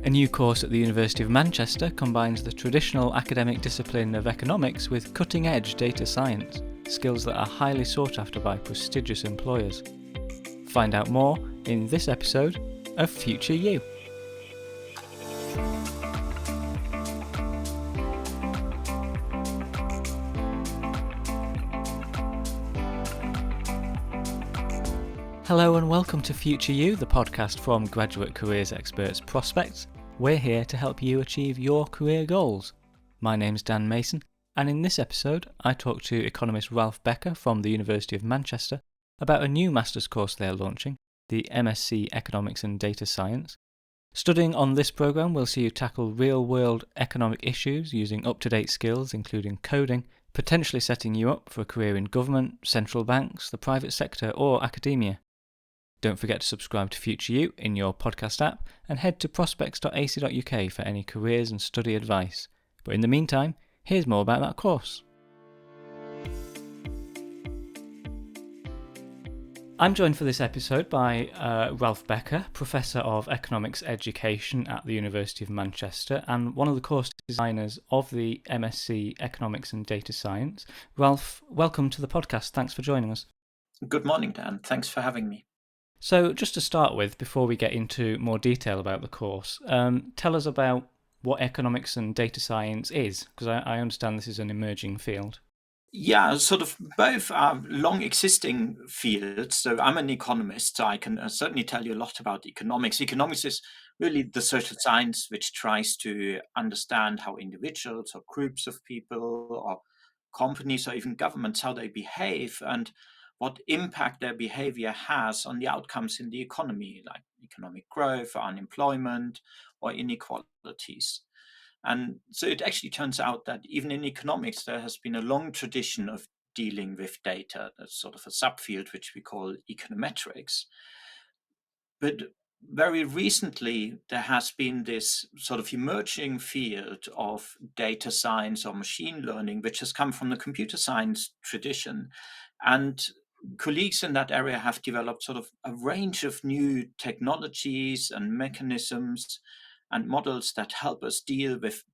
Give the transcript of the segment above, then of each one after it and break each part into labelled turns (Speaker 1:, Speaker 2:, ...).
Speaker 1: A new course at the University of Manchester combines the traditional academic discipline of economics with cutting-edge data science, skills that are highly sought after by prestigious employers. Find out more in this episode of Future You. Hello and welcome to Future You, the podcast from Graduate Careers Experts Prospects. We're here to help you achieve your career goals. My name's Dan Mason, and in this episode I talk to economist Ralf Becker from the University of Manchester about a new master's course they're launching, the MSc Economics and Data Science. Studying on this programme will see you tackle real-world economic issues using up-to-date skills including coding, potentially setting you up for a career in government, central banks, the private sector or academia. Don't forget to subscribe to Future You in your podcast app and head to prospects.ac.uk for any careers and study advice. But in the meantime, here's more about that course. I'm joined for this episode by Ralf Becker, Professor of Economics Education at the University of Manchester and one of the course designers of the MSc Economics and Data Science. Ralf, welcome to the podcast. Thanks for joining us.
Speaker 2: Good morning, Dan. Thanks for having me.
Speaker 1: So just to start with, before we get into more detail about the course, tell us about what economics and data science is, because I understand this is an emerging field.
Speaker 2: Yeah, sort of both are long existing fields. So I'm an economist, so I can certainly tell you a lot about economics. Economics is really the social science which tries to understand how individuals or groups of people or companies or even governments, how they behave and what impact their behavior has on the outcomes in the economy, like economic growth or unemployment or inequalities. And so it actually turns out that even in economics, there has been a long tradition of dealing with data. That's sort of a subfield which we call econometrics. But very recently, there has been this sort of emerging field of data science or machine learning, which has come from the computer science tradition. And colleagues in that area have developed sort of a range of new technologies and mechanisms and models that help us deal with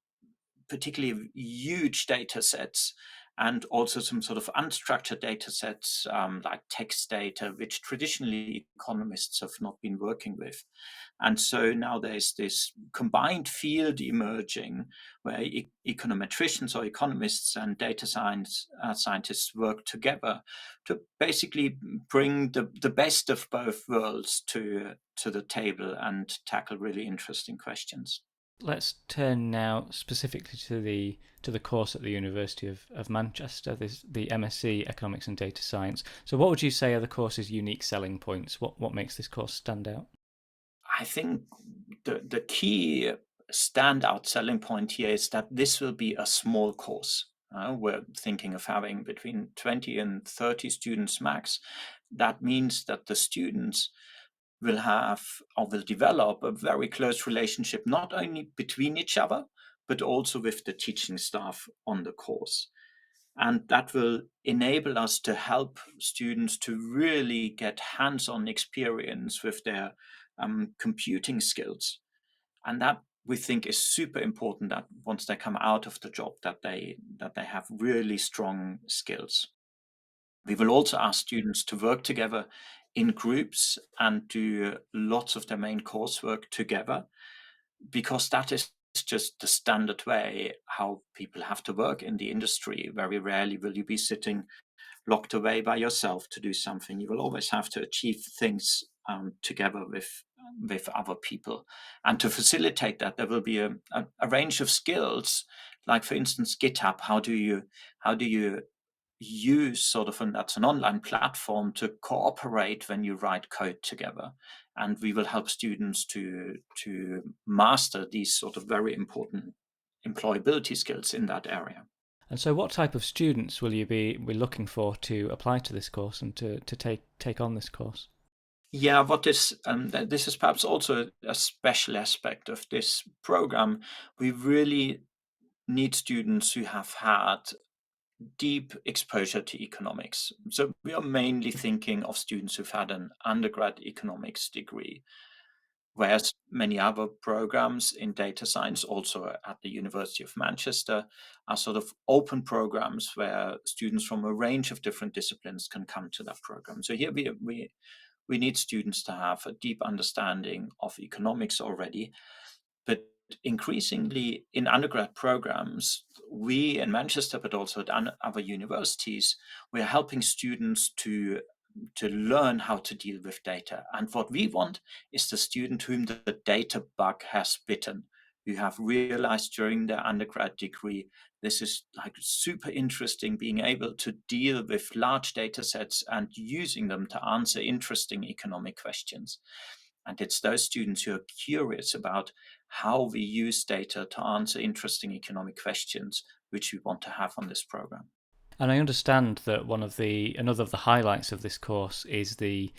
Speaker 2: particularly huge data sets and also some sort of unstructured data sets like text data, which traditionally economists have not been working with. And so now there's this combined field emerging where econometricians or economists and data science scientists work together to basically bring the best of both worlds to the table and tackle really interesting questions.
Speaker 1: Let's turn now specifically to the course at the University of Manchester, the MSc Economics and Data Science. So what would you say are the course's unique selling points? What makes this course stand out?
Speaker 2: I think the key standout selling point here is that this will be a small course. We're thinking of having between 20 and 30 students max. That means that the students will have or will develop a very close relationship, not only between each other, but also with the teaching staff on the course. And that will enable us to help students to really get hands-on experience with their computing skills. And that we think is super important that once they come out of the job, that they have really strong skills. We will also ask students to work together in groups and do lots of their main coursework together, because that is just the standard way how people have to work in the industry. Very rarely will you be sitting locked away by yourself to do something. You will always have to achieve things together with other people. And to facilitate that, there will be a range of skills, like for instance, GitHub. How do you use sort of that's an online platform to cooperate when you write code together, and we will help students to master these sort of very important employability skills in that area.
Speaker 1: And so what type of students will you be looking for to apply to this course and to take on this course?
Speaker 2: Yeah, what is this is perhaps also a special aspect of this program. We really need students who have had deep exposure to economics. So we are mainly thinking of students who've had an undergrad economics degree. Whereas many other programs in data science, also at the University of Manchester, are sort of open programs where students from a range of different disciplines can come to that program. So here we need students to have a deep understanding of economics already, but increasingly in undergrad programs, we in Manchester, but also at other universities, we're helping students to learn how to deal with data. And what we want is the student whom the data bug has bitten, who have realized during their undergrad degree, this is like super interesting, being able to deal with large data sets and using them to answer interesting economic questions. And it's those students who are curious about how we use data to answer interesting economic questions, which we want to have on this program.
Speaker 1: And I understand that another of the highlights of this course is the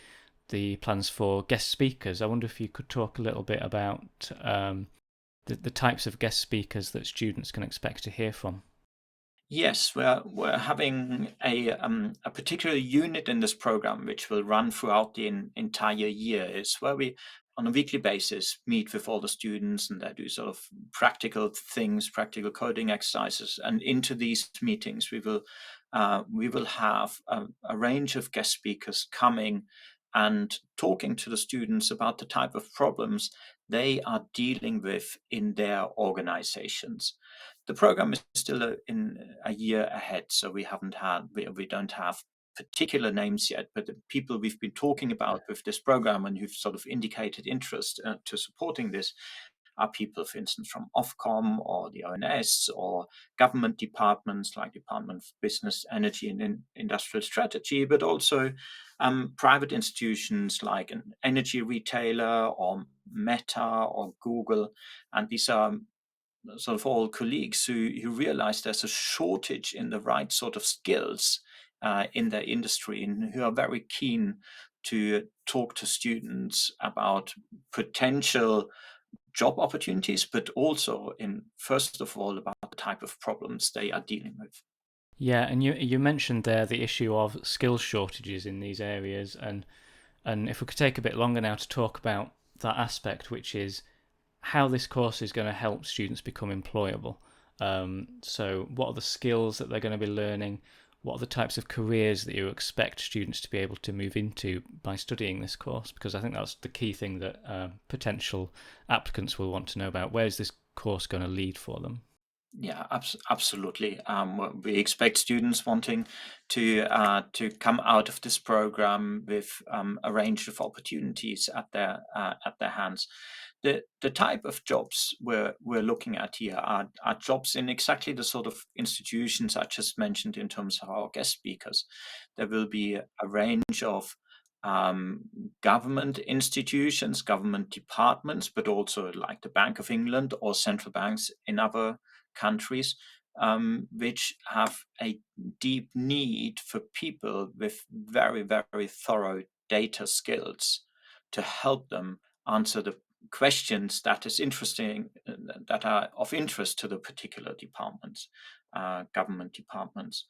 Speaker 1: plans for guest speakers. I wonder if you could talk a little bit about the types of guest speakers that students can expect to hear from.
Speaker 2: Yes, we're having a particular unit in this program which will run throughout the entire year. Is where we, on a weekly basis, meet with all the students and they do sort of practical things, practical coding exercises. And into these meetings, we will have a range of guest speakers coming and talking to the students about the type of problems they are dealing with in their organizations. The program is still in a year ahead, so we don't have particular names yet, but the people we've been talking about with this program and who've sort of indicated interest to supporting this are people, for instance, from Ofcom or the ONS or government departments like Department of Business, Energy and Industrial Strategy, but also private institutions like an energy retailer or Meta or Google. And these are sort of all colleagues who realize there's a shortage in the right sort of skills in their industry and who are very keen to talk to students about potential job opportunities, but also in first of all about the type of problems they are dealing with.
Speaker 1: Yeah, and you mentioned there the issue of skill shortages in these areas, and if we could take a bit longer now to talk about that aspect, which is how this course is going to help students become employable. So, what are the skills that they're going to be learning? What are the types of careers that you expect students to be able to move into by studying this course? Because I think that's the key thing that potential applicants will want to know about. Where is this course going to lead for them?
Speaker 2: Yeah, absolutely. We expect students wanting to come out of this program with a range of opportunities at their hands. The type of jobs we're looking at here are jobs in exactly the sort of institutions I just mentioned in terms of our guest speakers. There will be a range of um, government institutions, government departments, but also like the Bank of England or central banks in other countries, which have a deep need for people with very, very thorough data skills to help them answer the questions that are of interest to the particular departments, government departments.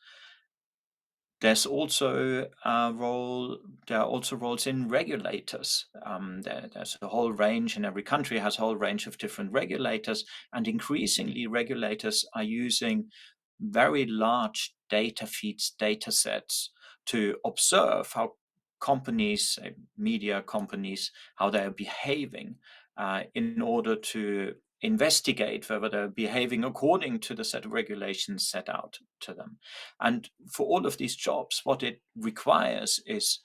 Speaker 2: There's also a role. There are also roles in regulators. There's a whole range, and every country has a whole range of different regulators. And increasingly, regulators are using very large data feeds, data sets to observe how companies, media companies, how they are behaving in order to investigate whether they're behaving according to the set of regulations set out to them. And for all of these jobs, what it requires is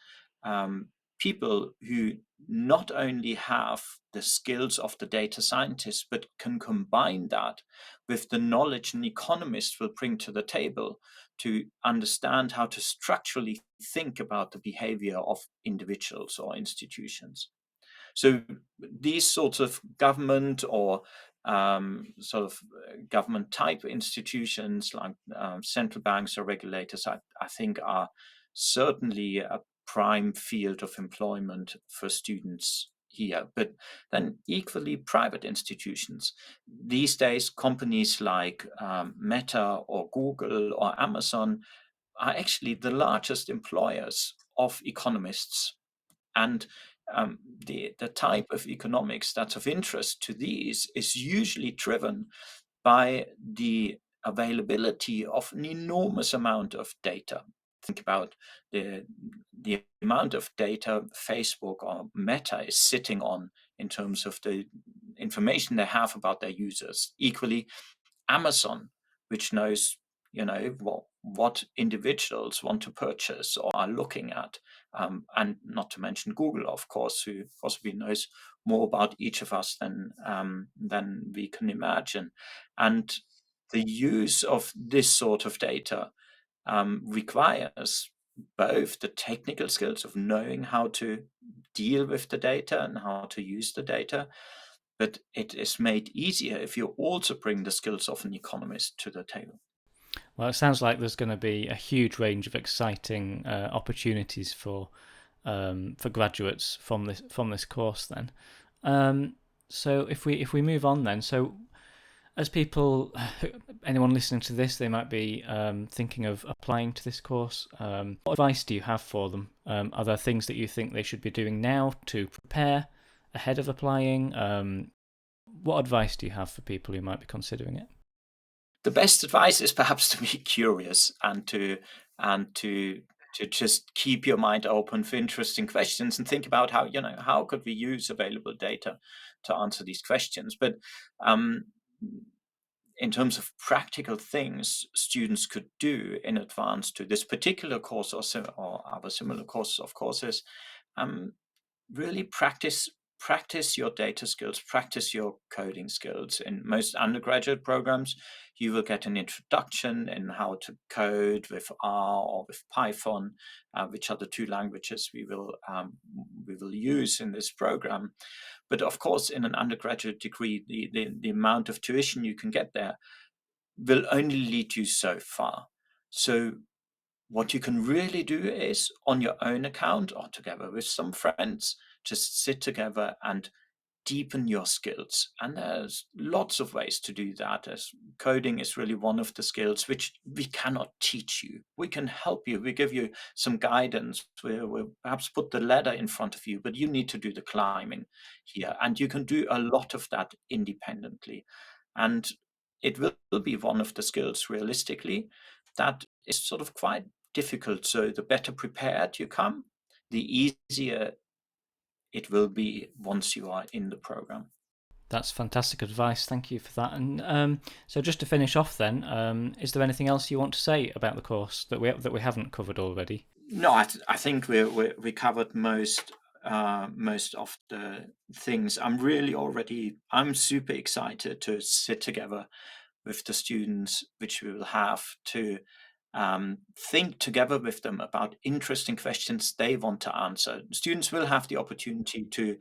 Speaker 2: um, people who not only have the skills of the data scientist, but can combine that with the knowledge an economist will bring to the table to understand how to structurally think about the behavior of individuals or institutions. So these sorts of government or sort of government type institutions like central banks or regulators, I think are certainly a prime field of employment for students here. But then equally private institutions. These days, companies like Meta or Google or Amazon are actually the largest employers of economists and the type of economics that's of interest to these is usually driven by the availability of an enormous amount of data. Think about the amount of data Facebook or Meta is sitting on in terms of the information they have about their users. Equally, Amazon, which knows, what individuals want to purchase or are looking at, and not to mention Google, of course, who possibly knows more about each of us than we can imagine. And the use of this sort of data requires both the technical skills of knowing how to deal with the data and how to use the data, but it is made easier if you also bring the skills of an economist to the table.
Speaker 1: Well, it sounds like there's going to be a huge range of exciting opportunities for graduates from this course. Then, so if we move on, then, so as people, anyone listening to this, they might be thinking of applying to this course. What advice do you have for them? Are there things that you think they should be doing now to prepare ahead of applying? What advice do you have for people who might be considering it?
Speaker 2: The best advice is perhaps to be curious and to just keep your mind open for interesting questions and think about how could we use available data to answer these questions. But um, in terms of practical things students could do in advance to this particular course or other similar courses of courses, um, really practice your data skills, practice your coding skills. In most undergraduate programs, you will get an introduction in how to code with R or with Python, which are the two languages we will use in this program. But of course, in an undergraduate degree, the amount of tuition you can get there will only lead you so far. So what you can really do is, on your own account or together with some friends, just sit together and deepen your skills. And there's lots of ways to do that, as coding is really one of the skills which we cannot teach you. We can help you. We give you some guidance. We'll perhaps put the ladder in front of you, but you need to do the climbing here. And you can do a lot of that independently. And it will be one of the skills, realistically, that is sort of quite difficult. So the better prepared you come, the easier it will be once you are in the program.
Speaker 1: That's fantastic advice. Thank you for that. And so, just to finish off, then, is there anything else you want to say about the course that we haven't covered already?
Speaker 2: No, I think we covered most of the things. I'm super excited to sit together with the students, which we will have to think together with them about interesting questions they want to answer. Students will have the opportunity to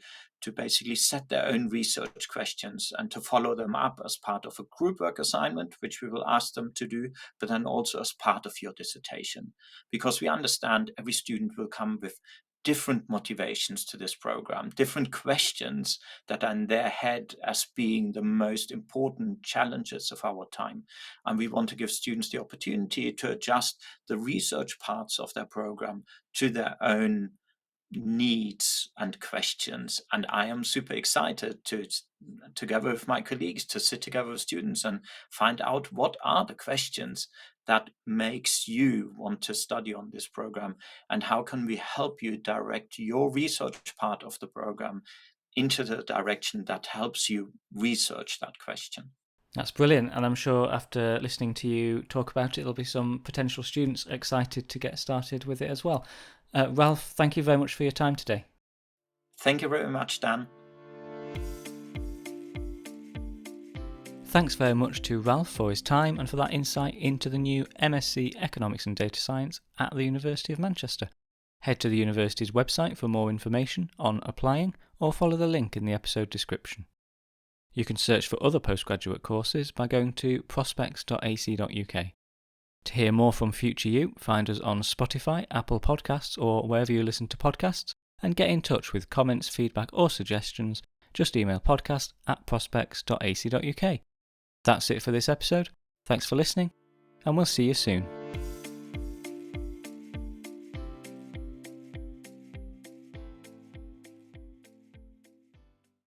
Speaker 2: basically set their own research questions and to follow them up as part of a group work assignment, which we will ask them to do, but then also as part of your dissertation. Because we understand every student will come with different motivations to this program, different questions that are in their head as being the most important challenges of our time. And we want to give students the opportunity to adjust the research parts of their program to their own needs and questions. And I am super excited to, together with my colleagues, to sit together with students and find out what are the questions that makes you want to study on this program, and how can we help you direct your research part of the program into the direction that helps you research that question.
Speaker 1: That's brilliant, and I'm sure after listening to you talk about it, there'll be some potential students excited to get started with it as well. Ralf, thank you very much for your time today.
Speaker 2: Thank you very much, Dan.
Speaker 1: Thanks very much to Ralf for his time and for that insight into the new MSc Economics and Data Science at the University of Manchester. Head to the university's website for more information on applying, or follow the link in the episode description. You can search for other postgraduate courses by going to prospects.ac.uk. To hear more from Future You, find us on Spotify, Apple Podcasts, or wherever you listen to podcasts, and get in touch with comments, feedback, or suggestions. Just email podcast@prospects.ac.uk. That's it for this episode. Thanks for listening, and we'll see you soon.